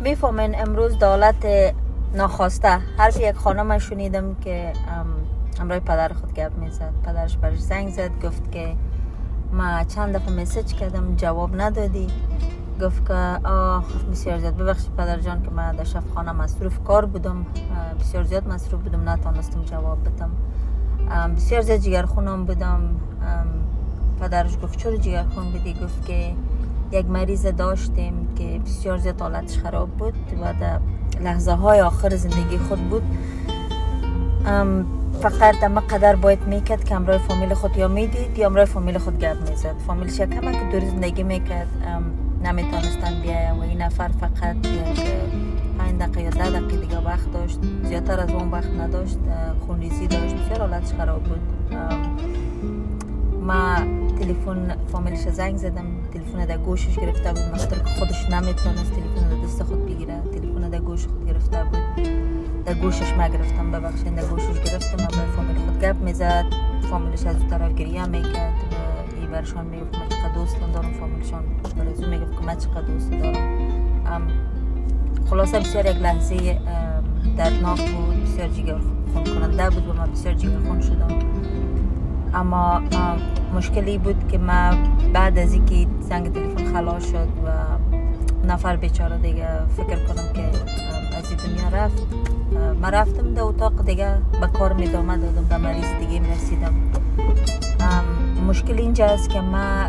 میفهمین امروز دولت ناخواسته حرف یک خانم شنیدم که امروز پدر خود گپ میزد. پدرش برش زنگ زد، گفت که ما چند دفعه مسیج کردم جواب ندادی. گفت که بسیار زیاد ببخشید پدر جان که من در شفاخانه مصروف کار بودم، بسیار زیاد مصروف بودم، نتونستم جواب بدم. بسیار زیاد جگرخونم بودم. پدرش گفت چرا جگرخون بودی؟ گفت که یک مریض داشتیم که بسیار زیاد حالتش خراب بود و در لحظه های آخر زندگی خود بود. فقط اما قدر باید میکرد که امرای فامیل خود یا میدید یا امرای فامیل خود گپ میزد. فامیلش یک کمک که دور زندگی میکرد، نمیتونستن بیایه و این نفر فقط یک 5 دقیقه یا 10 دقیقه دیگه وقت داشت، زیادتر از اون وقت نداشت، خونریزی داشت، بسیار حالتش خراب بود. ما تلفن فامیلش زنگ زدم، تلفن در گوشش گرفته بود، مخاطر که خودش نمیتونست تلفن در دست خود بگیره، تلفن در گوش خود گرفته بود. در گوشش ما گرفتم، ببخشید در گوشش گرفتم، من به فامیل خود گپ میزد، فامیلش از اون طرف گریه میکرد و این برشان میگفت من چقدر دوستم دارم، فامیلشان برازو میگفت که من چقدر دوست دارم. خلاصه بسیار یک لحظه دردناک بود، بسیار جگر خون کننده بود و من بسیار جگر خون شدم. اما مشکلی بود که من بعد از اینکه زنگ تلفن خلاص شد و نفر بیچاره دیگه فکر کنم که از این دنیا رفت، من رفتم در اتاق دیگه به کار ادامه دادم، به مریض دیگه رسیدم. مشکل اینجا است که ما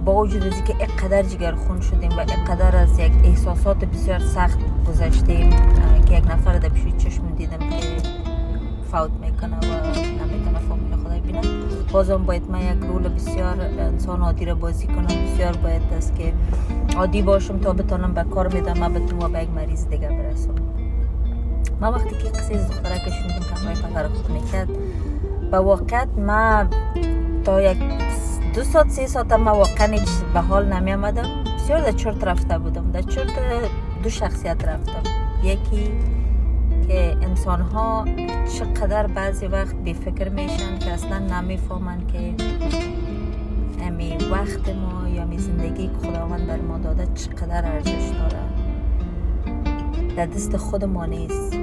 با وجود از اینکه اینقدر جگرخون شدیم و اینقدر از یک احساسات بسیار سخت گذشتیم که یک نفر در پیش چشم دیدم که فوت میکنه و نمیتونه فامیل خودش بینه، بازم باید من یک رول بسیار انسان عادی را بازی کنم، بسیار باید است که عادی باشم تا بتونم به کار ادامه بدم و به یک مریض دیگه برسم. من وقتی که قصه از دختره که شنیدم که همراه پدر خود میکرد، به واقعیت من تا یک 2 ساعت 3 ساعت من واقعا هیچ به حال نمی آمدم. بسیار در چرت رفته بودم، در چرت 2 شخصیت رفتم. یکی که انسان ها چقدر بعضی وقت بی فکر میشن که اصلا نمیفهمن که امی وقت ما یا می زندگی که خداوند بر ما داده چقدر ارزش داره، در دست خود ما نیست.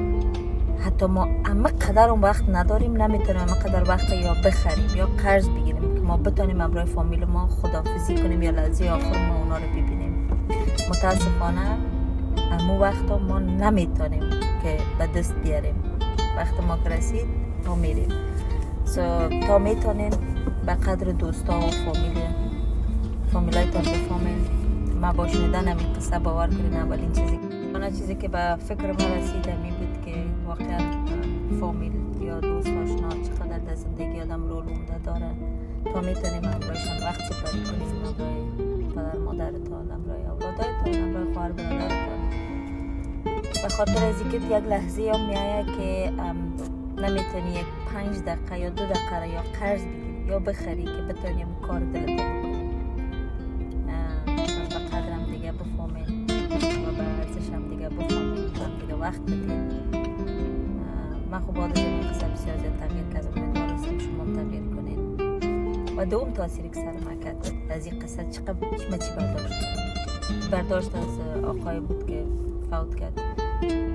حتی ما اما قدر اون وقت نداریم، نمیتونیم اما قدر وقت یا بخریم یا قرض بگیریم که ما بتونیم امرای فامیل ما خداحافظی کنیم یا لحظه آخر ما اونا رو ببینیم. متاسفانه امو وقتا ما نمیتونیم که به دست بیاریم. وقت ما که رسید ما میریم. تا میتونین به قدر دوستا و فامیلایتان بفهمین. ما با شنیدن همین قصه باور کنین اولین چیزی که به فکر ما رسید می بود که واقعا فامیل یا دوست آشنا چقدر در زندگی آدم رول عمده داره. تا میتونیم امرایشان وقت سپری کنیم، امرای پدر مادرتان، امرای اولادایتان، امرای خواهر برادرتان. به خاطر از اینکه یک لحظه هم میایه که نمیتونی یک 5 دقیقه یا 2 دقیقه یا قرض بگیری یا بخری که بتونیم کار دلت بکنیم. به قدرم دیگه بفهمین و به ارزشم دیگه بفهمین و دیگه وقت بدین. من خب بعد از این قصه بسیار زیاد تغییر کردم، امیدوارم شما تغییر کنین. و دوم تاثیری که سر ما کرد از این قصه چی برداشت از آقای بود که فوت کرد.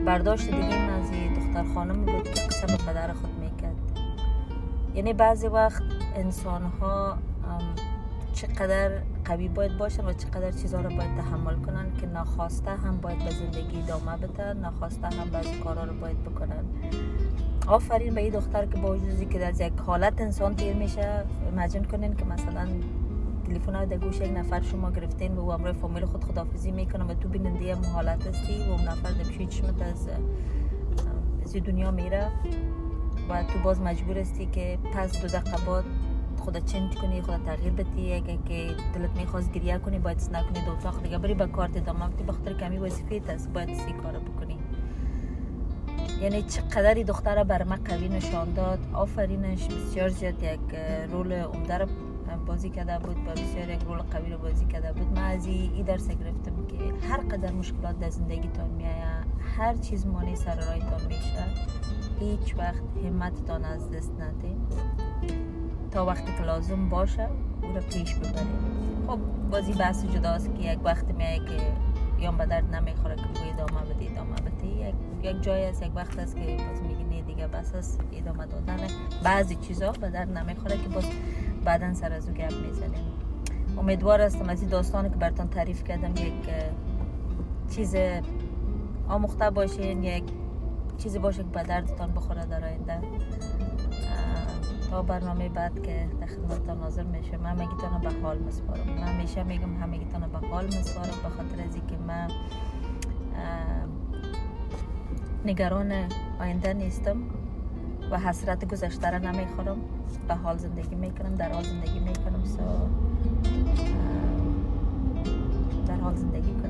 برداشت دیگه از این دختر خانم بود که قسم به پدر خود میکرد. یعنی بعضی وقت انسان ها چقدر قوی باید باشن و چقدر چیزها رو باید تحمل کنن که ناخواسته هم باید به زندگی ادامه بدن، ناخواسته هم بعضی کارها رو باید بکنن. آفرین به این دختر که با وجودی که در یک حالت انسان تیر میشه. imagine کنین که مثلا تلفن در گوش یک نفر شما گرفتین و امروز فامیل خود خداحافظی میکنه و تو بیننده هم حالت هستی و اون نفر در پیش چشمت از دنیا میره و تو باز مجبور هستی که پس 2 دقیقه بعد خودت چنج کنی، خودت تغییر بدی. اگه که دلت میخواست گریه کنی باید نکنی، دو اتاق دیگه بری به کارت ادامه بدی، بخاطر کمی وظیفه‌ت است باید سی کارو بکنی. یعنی چقدر دختره بر من قوی نشان داد. آفرینش، بسیار زیاد یک رول عمده رو بازی کرده بود و بسیار یک رول قوی رو بازی کرده بود. من از این درس گرفتم که هر قدر مشکلات در زندگیتان میایه، هر چیز مانع سر راهتان میشه، هیچ وقت همتتان از دست ندید تا وقتی که لازم باشه او رو پیش ببرید. خب بازی بحث جداست که یک وقت میایه که یا به درد نمیخوره که روی ادامه یک جای است، یک وقت است که باز میگی نه دیگه بس است ادامه دادن بعضی چیزا به در نمیخوره که باز بعداً سر از او گپ میزنیم. امیدوار هستم از این داستانی که براتون تعریف کردم یک چیز آموخته باشین، یک چیزی باشه که به دردتان بخوره در آینده. تا برنامه بعد که در خدمتتان حاضر میشه، من همگیتان به حال مسپارم. من همیشه میگم همگیتان به حال مسپارم، به خاطر از اینکه من نگران آینده نیستم و حسرت گذشته را نمیخورم. به حال زندگی میکنم، در حال زندگی میکنم، در حال زندگی کنم.